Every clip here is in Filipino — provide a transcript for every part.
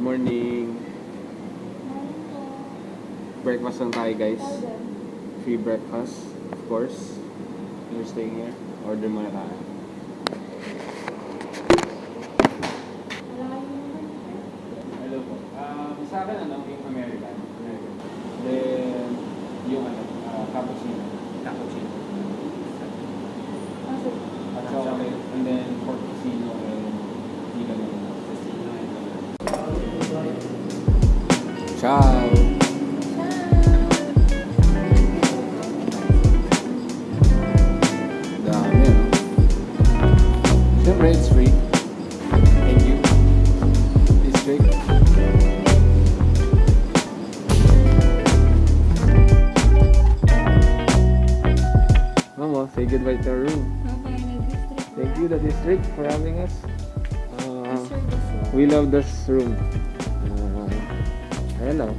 morning. Breakfast lang tayo guys. Free breakfast, of course. You're staying here. Order muna tayo. Hello po. Sa akin yung American. Then, yung cappuccino. Cappuccino. At chocolate. And then, portofino and vegan. Ciao! Dami, no? Siyempre, it's free. Thank you. District. Mama, say goodbye to our room. Thank you, the district, for having us. We love this room. Ayan lang.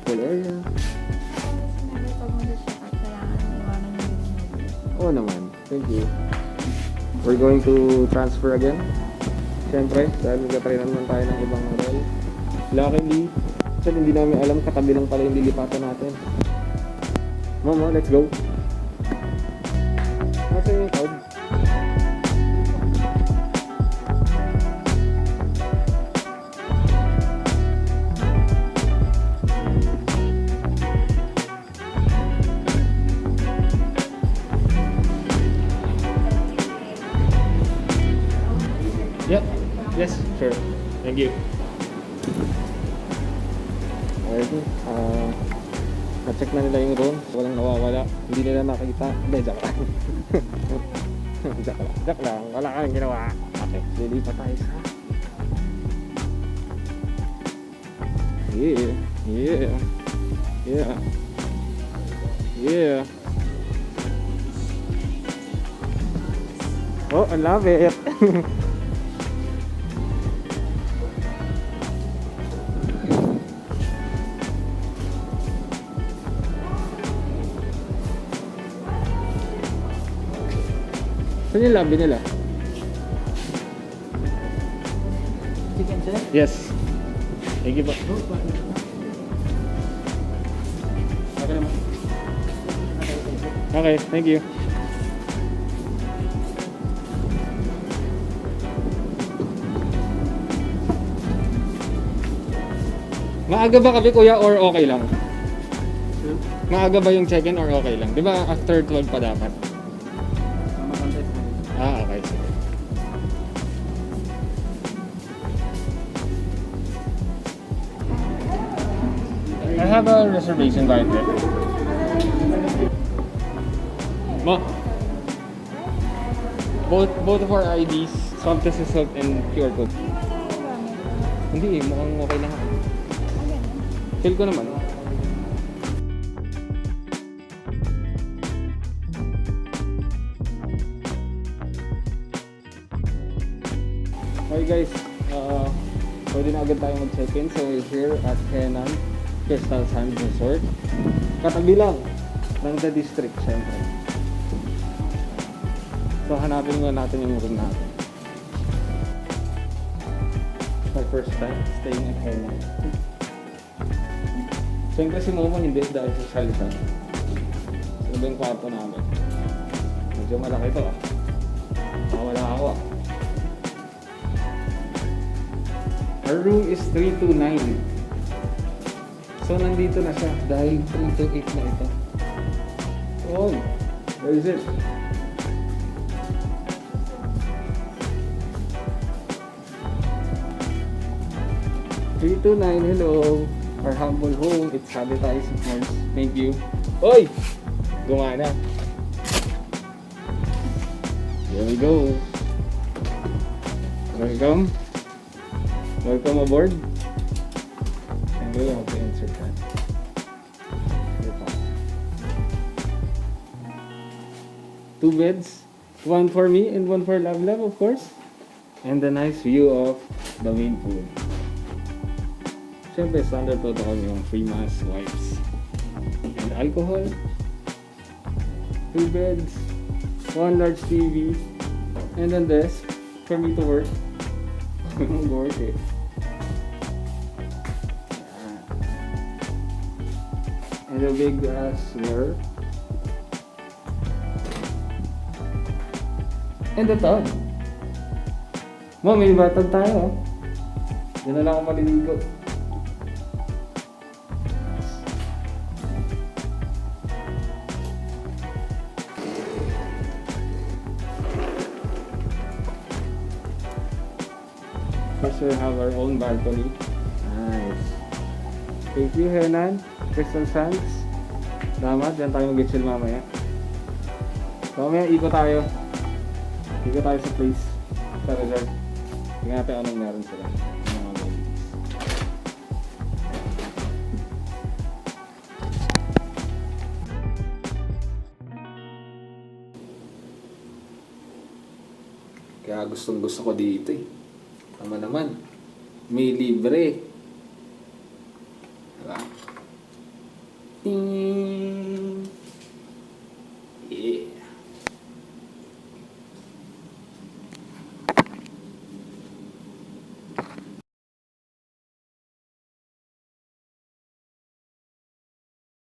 Full area. Oo naman. Thank you. We're going to transfer again. Siyempre, dahil magkatry naman tayo ng ibang hotel. Luckily, kasi hindi namin alam, katabi lang pala yung lilipatan natin. Mama, let's go. Nasaan yung card? Yep. Yes, sure. Thank you. Okay. Na-check na nila yung room. Walang nawawala. Hindi nila makita. Hindi, joke lang. Joke lang. Wala kang ginawa. Okay. Lilipat tayo sa... Yeah. Yeah. Yeah. Yeah. Oh, I love it. Saan yung lobby nila? Chicken sir? Yes. Thank you po. Okay naman. Okay, thank you. Maaga ba kami kuya or okay lang? Maaga ba yung check-in or okay lang? Di ba after 12 pa dapat? Okay. I have a reservation by it. Ma, both of our IDs, swab test result and QR code. Hindi, mukhang okay na. Feel ko naman. Okay guys, pwede na agad tayo mag-check-in. So we're here at Hennan Crystal Sands Resort. Katabi lang ng The District, syempre. So hanapin muna natin yung room natin. It's my first time staying at Hennan. Syempre si Momo hindi dahil sa salita. So ito yung kwarto namin. Medyo malaki ito ah. Wala ako ah. Our room is 329. So nandito na siya dahil 328 na ito. Oh, where is it? Hello. Our humble home. It's sanitized, of course. Thank you. Oy! Gumana. Here we go. Welcome. Welcome aboard. And we have to insert that. Two beds. One for me and one for Love, of course. And a nice view of the main pool. Siyempre, standard protocol yung free mask, wipes, and alcohol. Two beds, one large TV, and a desk for me to work. Work eh. With a big ass mirror. And the tub. Mo, may batag tayo. Diyan na lang ako maliligo. First we have our own balcony. Nice. Thank you, Hennan Crystal Sands. Salamat, dyan tayo mag-chill mamaya. So mamaya ikot tayo. Ikot tayo sa place. Sa resort. Tingnan natin anong meron sila. Mga amenities. Kaya gustong gusto ko dito eh. Tama naman. May libre. Diba? Ting!